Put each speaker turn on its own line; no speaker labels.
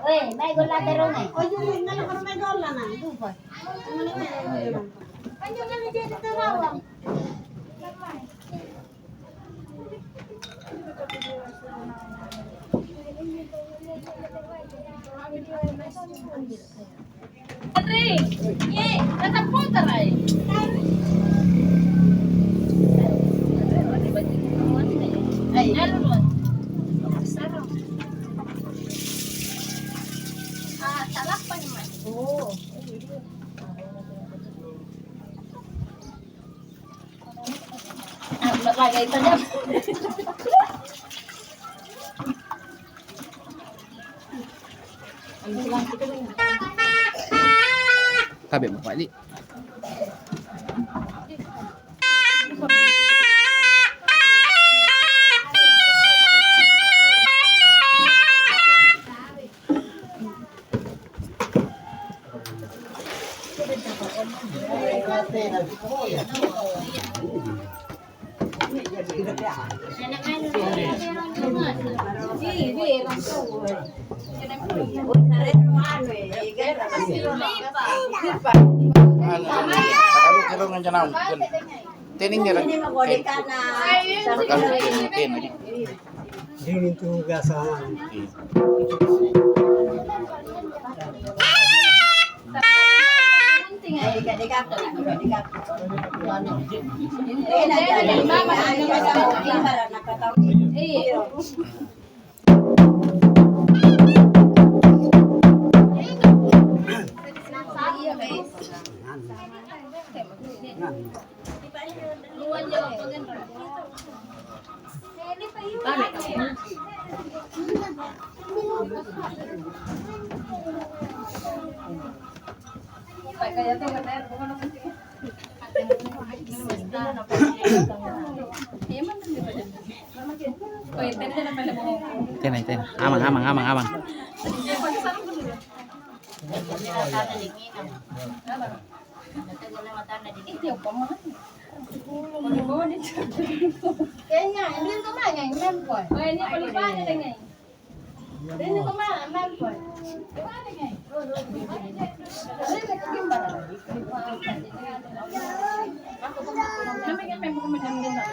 Weh, may gula terong eh.
O yung nga lang may gola na. Dupa. Ano nga ni dito tarawang?
Andre, ye, natapon taray. Ay, nalunon. Sarap. Sarap pa naman.
Oo.
Lagay pa dyan.
Tabi mo pali. Kalau nga dyan ako. Tining niya lang. Pagkalo tin.
Hindi tuga sa
Tin. Amang.
Kaya nga, hindi ko man nga, ma'am po.
Ay, ini palipan na lang eh.
Hindi ko man, ma'am po.
Namigyan may mga madamdam na.